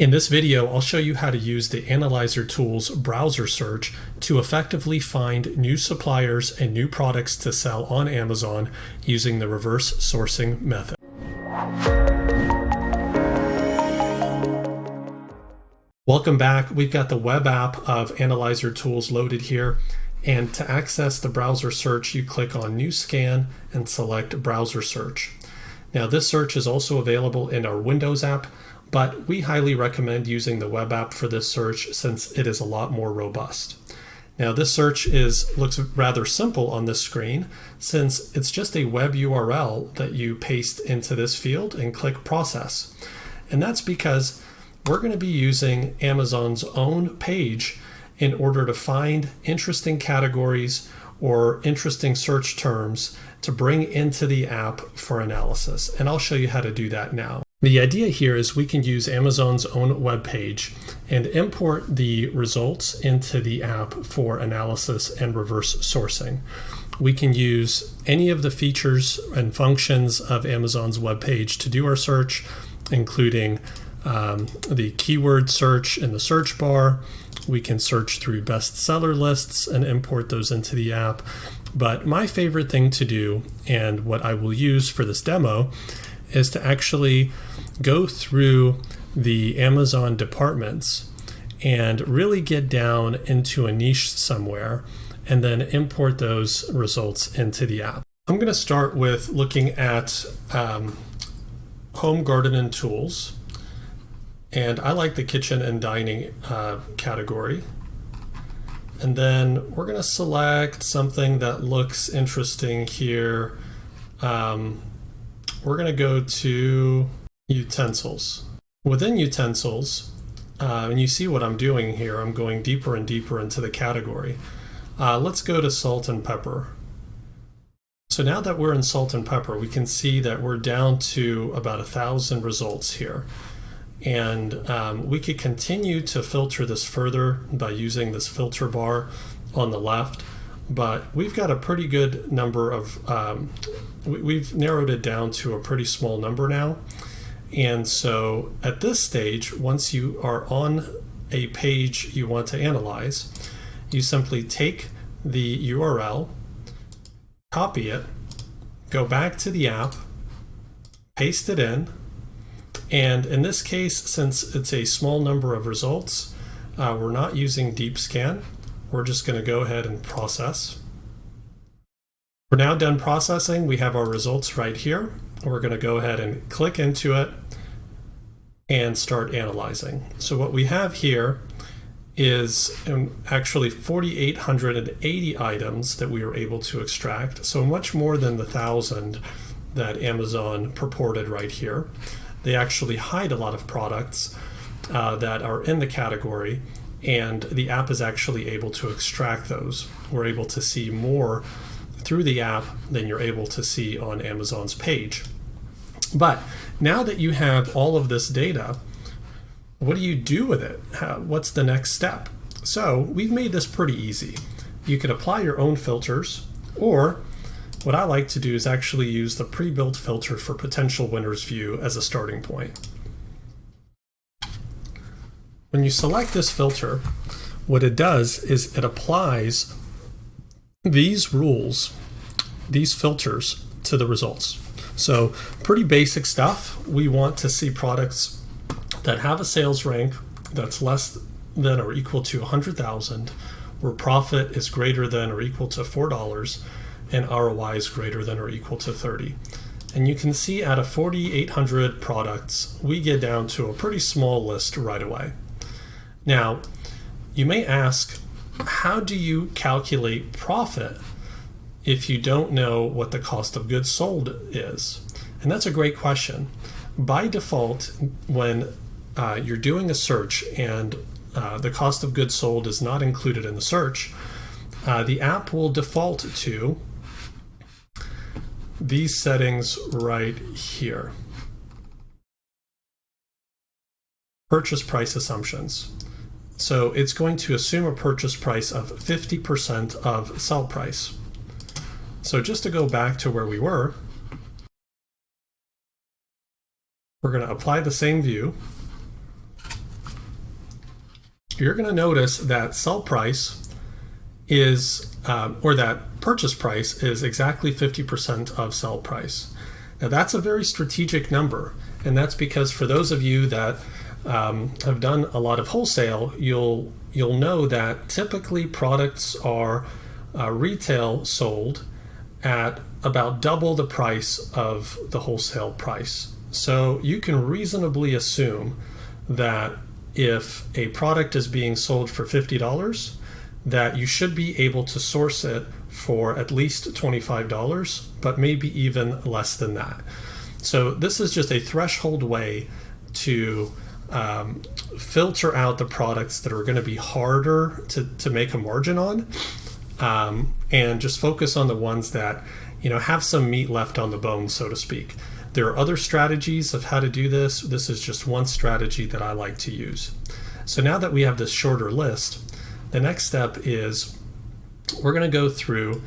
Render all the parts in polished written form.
In this video, I'll show you how to use the Analyzer.Tools browser search to effectively find new suppliers and new products to sell on Amazon using the reverse sourcing method. Welcome back. We've got the web app of Analyzer.Tools loaded here. And to access the browser search, you click on New Scan and select Browser Search. Now, this search is also available in our Windows app, but we highly recommend using the web app for this search since it is a lot more robust. Now, this search looks rather simple on this screen since it's just a web URL that you paste into this field and click Process. And that's because we're going to be using Amazon's own page in order to find interesting categories or interesting search terms to bring into the app for analysis. And I'll show you how to do that now. The idea here is we can use Amazon's own web page and import the results into the app for analysis and reverse sourcing. We can use any of the features and functions of Amazon's web page to do our search, including the keyword search in the search bar. We can search through bestseller lists and import those into the app. But my favorite thing to do, and what I will use for this demo, is to actually go through the Amazon departments and really get down into a niche somewhere and then import those results into the app. I'm going to start with looking at home garden and tools. And I like the kitchen and dining category. And then we're going to select something that looks interesting here. We're going to go to utensils. Within utensils, and you see what I'm doing here, I'm going deeper and deeper into the category. Let's go to salt and pepper. So now that we're in salt and pepper, we can see that we're down to about 1,000 results here. And we could continue to filter this further by using this filter bar on the left, but we've got a pretty good number of, we've narrowed it down to a pretty small number now. And so at this stage, once you are on a page you want to analyze, you simply take the URL, copy it, go back to the app, paste it in. And in this case, since it's a small number of results, we're not using deep scan. We're just going to go ahead and process. We're now done processing. We have our results right here. We're going to go ahead and click into it and start analyzing. So what we have here is actually 4,880 items that we were able to extract. So much more than the 1,000 that Amazon purported right here. They actually hide a lot of products that are in the category, and the app is actually able to extract those. We're able to see more through the app than you're able to see on Amazon's page. But now that you have all of this data, what do you do with it? What's the next step? So we've made this pretty easy. You could apply your own filters, or what I like to do is actually use the pre-built filter for potential winners view as a starting point. When you select this filter, what it does is it applies these rules, these filters, to the results. So pretty basic stuff. We want to see products that have a sales rank that's less than or equal to 100,000, where profit is greater than or equal to $4, and ROI is greater than or equal to 30. And you can see out of 4,800 products, we get down to a pretty small list right away. Now, you may ask, how do you calculate profit if you don't know what the cost of goods sold is? And that's a great question. By default, when you're doing a search and the cost of goods sold is not included in the search, the app will default to these settings right here. Purchase price assumptions. So it's going to assume a purchase price of 50% of sell price. So just to go back to where we were, we're going to apply the same view. you're going to notice that sell price is, or that purchase price is exactly 50% of sell price. Now that's a very strategic number, and that's because for those of you that have done a lot of wholesale, you'll know that typically products are retail sold at about double the price of the wholesale price. So you can reasonably assume that if a product is being sold for $50, that you should be able to source it for at least $25, but maybe even less than that. So this is just a threshold way to filter out the products that are going to be harder to make a margin on, and just focus on the ones that have some meat left on the bone, so to speak. There are other strategies of how to do this. This is just one strategy that I like to use. So now that we have this shorter list, the next step is we're going to go through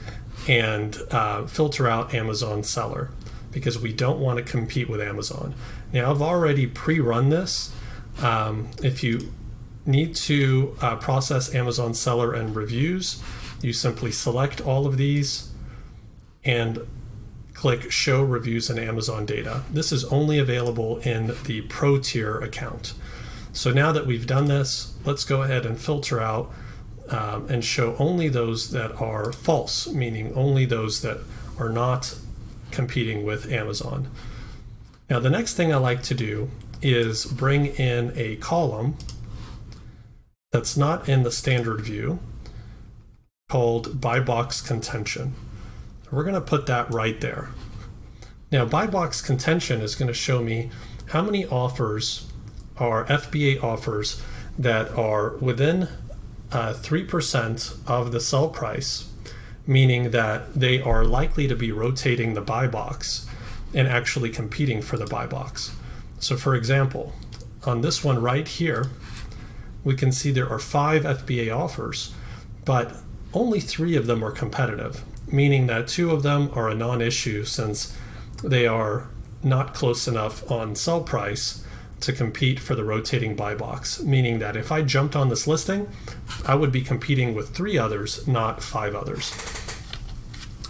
and filter out Amazon seller, because we don't want to compete with Amazon. Now I've already pre-run this. If you need to process Amazon seller and reviews, you simply select all of these and click Show Reviews and Amazon Data. This is only available in the Pro tier account. So now that we've done this, let's go ahead and filter out and show only those that are false, meaning only those that are not competing with Amazon. Now the next thing I like to do is bring in a column that's not in the standard view called Buy Box Contention. We're going to put that right there. Now, Buy Box Contention is going to show me how many offers are FBA offers that are within 3% of the sell price, meaning that they are likely to be rotating the buy box and actually competing for the buy box. So for example, on this one right here, we can see there are 5 FBA offers, but only 3 of them are competitive, meaning that 2 of them are a non-issue since they are not close enough on sell price to compete for the rotating buy box, meaning that if I jumped on this listing, I would be competing with 3 others, not 5 others.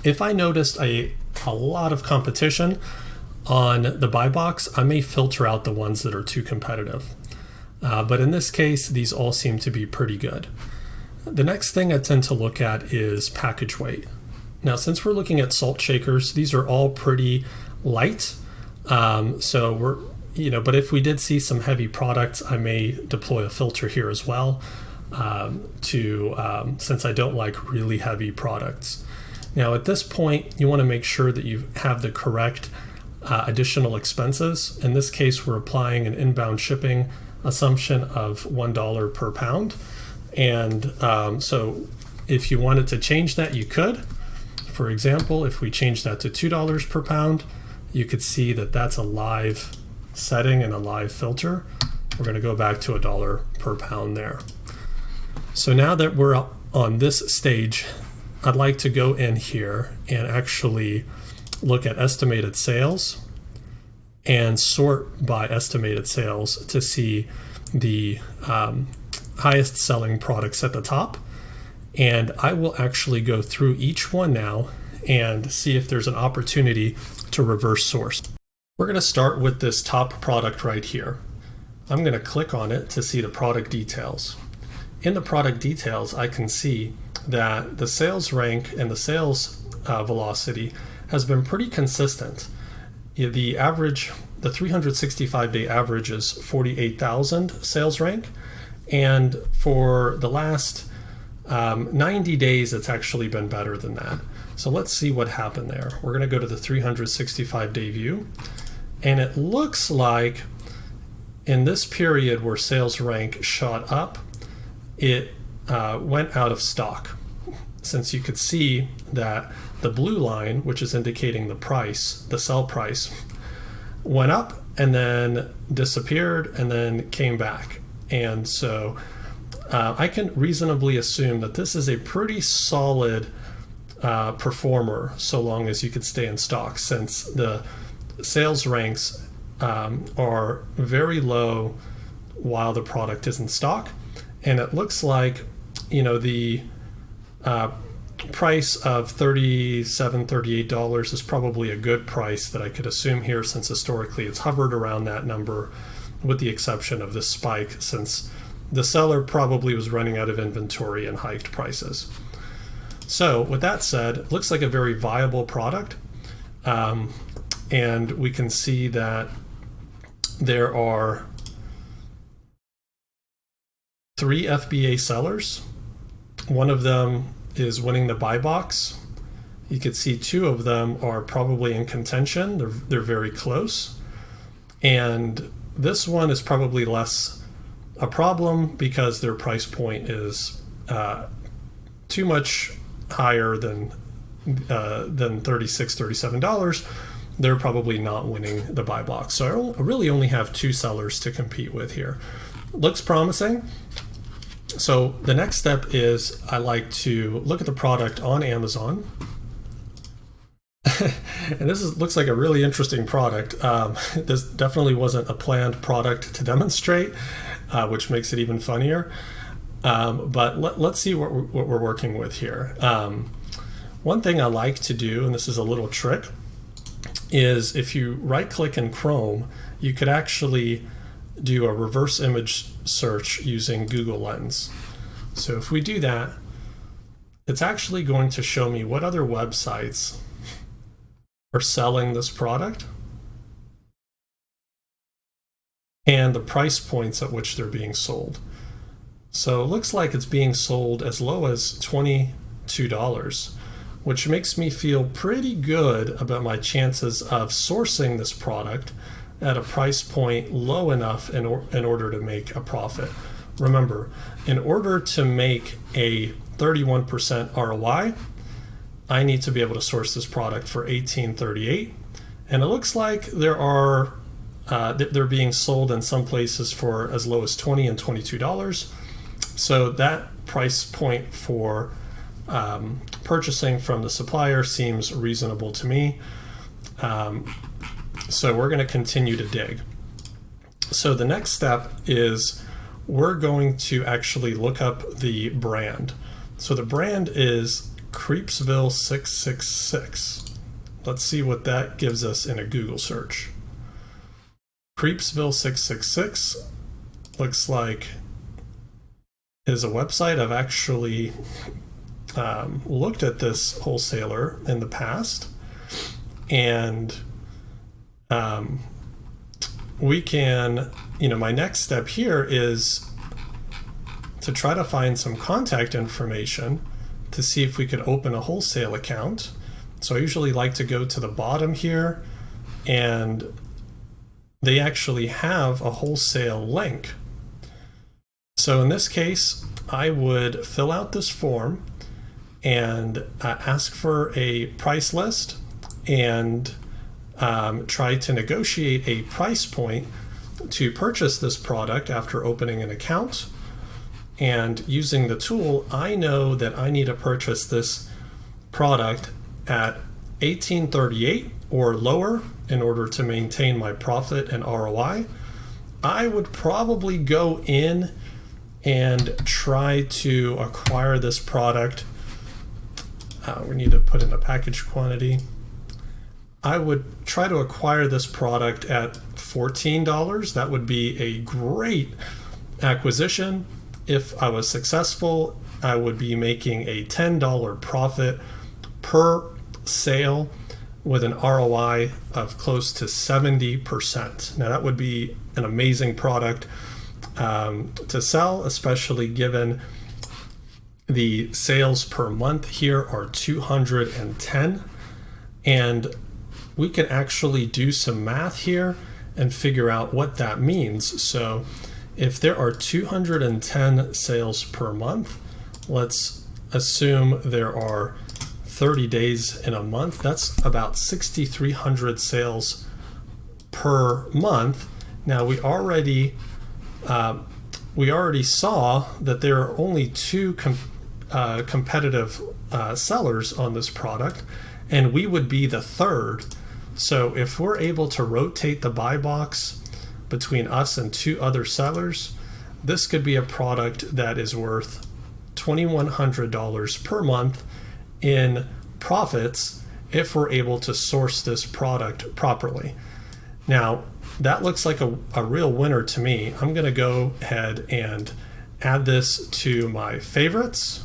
If I noticed a lot of competition on the buy box, I may filter out the ones that are too competitive. But in this case, these all seem to be pretty good. The next thing I tend to look at is package weight. Now, since we're looking at salt shakers, these are all pretty light. So we're, but if we did see some heavy products, I may deploy a filter here as well since I don't like really heavy products. Now, at this point, you want to make sure that you have the correct additional expenses. In this case, we're applying an inbound shipping assumption of $1 per pound. And so if you wanted to change that, you could. For example, if we change that to $2 per pound, you could see that that's a live setting and a live filter. We're going to go back to $1 per pound there. So now that we're on this stage, I'd like to go in here and actually look at estimated sales and sort by estimated sales to see the highest selling products at the top. And I will actually go through each one now and see if there's an opportunity to reverse source. We're going to start with this top product right here. I'm going to click on it to see the product details. In the product details, I can see that the sales rank and the sales velocity has been pretty consistent. The average, the 365-day average is 48,000 sales rank, and for the last 90 days, it's actually been better than that. So let's see what happened there. We're going to go to the 365-day view, and it looks like in this period where sales rank shot up, it went out of stock. Since you could see that the blue line, which is indicating the price, the sell price, went up and then disappeared and then came back. And so I can reasonably assume that this is a pretty solid performer so long as you could stay in stock, since the sales ranks are very low while the product is in stock, and it looks like, the price of $37, $38 is probably a good price that I could assume here, since historically it's hovered around that number, with the exception of this spike, since the seller probably was running out of inventory and hiked prices. So with that said, it looks like a very viable product. And we can see that there are 3 FBA sellers. One of them is winning the buy box. You could see 2 of them are probably in contention. They're very close. And this one is probably less a problem because their price point is too much higher than $36, $37. They're probably not winning the buy box. So I really only have 2 sellers to compete with here. Looks promising. So the next step is I like to look at the product on Amazon. And this looks like a really interesting product. This definitely wasn't a planned product to demonstrate, which makes it even funnier. But let's see what we're working with here. One thing I like to do, and this is a little trick, is if you right-click in Chrome, you could actually do a reverse image search using Google Lens. So if we do that, it's actually going to show me what other websites are selling this product and the price points at which they're being sold. So it looks like it's being sold as low as $22, which makes me feel pretty good about my chances of sourcing this product at a price point low enough in order to make a profit. Remember, in order to make a 31% ROI, I need to be able to source this product for $18.38, and it looks like they're being sold in some places for as low as $20 and $22. So that price point for purchasing from the supplier seems reasonable to me. So we're going to continue to dig. So the next step is we're going to actually look up the brand. So the brand is Creepsville 666. Let's see what that gives us in a Google search. Creepsville 666 looks like is a website. I've actually looked at this wholesaler in the past, and we can, my next step here is to try to find some contact information to see if we could open a wholesale account. So I usually like to go to the bottom here, and they actually have a wholesale link. So in this case, I would fill out this form and ask for a price list and try to negotiate a price point to purchase this product after opening an account. And using the tool, I know that I need to purchase this product at $18.38 or lower in order to maintain my profit and ROI. I would probably go in and try to acquire this product. We need to put in a package quantity. I would try to acquire this product at $14. That would be a great acquisition. If I was successful, I would be making a $10 profit per sale with an ROI of close to 70%. Now that would be an amazing product to sell, especially given the sales per month here are 210. And we can actually do some math here and figure out what that means. So if there are 210 sales per month, let's assume there are 30 days in a month. That's about 6,300 sales per month. Now we already saw that there are only 2 competitive sellers on this product, and we would be the 3rd. So if we're able to rotate the buy box between us and 2 other sellers, this could be a product that is worth $2,100 per month in profits if we're able to source this product properly. Now, that looks like a real winner to me. I'm going to go ahead and add this to my favorites.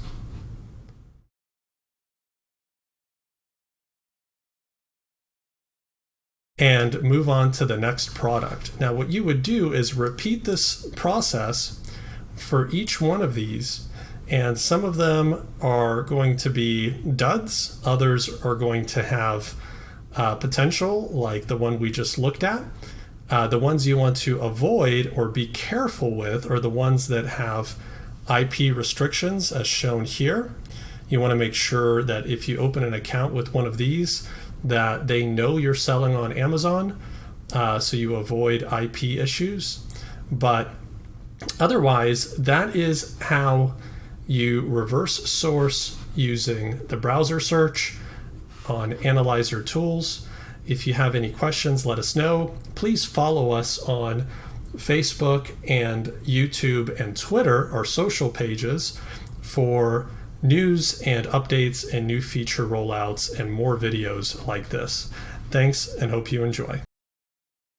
And move on to the next product. Now, what you would do is repeat this process for each one of these, and some of them are going to be duds, others are going to have potential, like the one we just looked at. The ones you want to avoid or be careful with are the ones that have IP restrictions, as shown here. You want to make sure that if you open an account with one of these, that they know you're selling on Amazon, so you avoid IP issues. But otherwise, that is how you reverse source using the browser search on Analyzer.Tools. If you have any questions, let us know. Please follow us on Facebook and YouTube and Twitter, our social pages, for news and updates and new feature rollouts and more videos like this. Thanks, and hope you enjoy.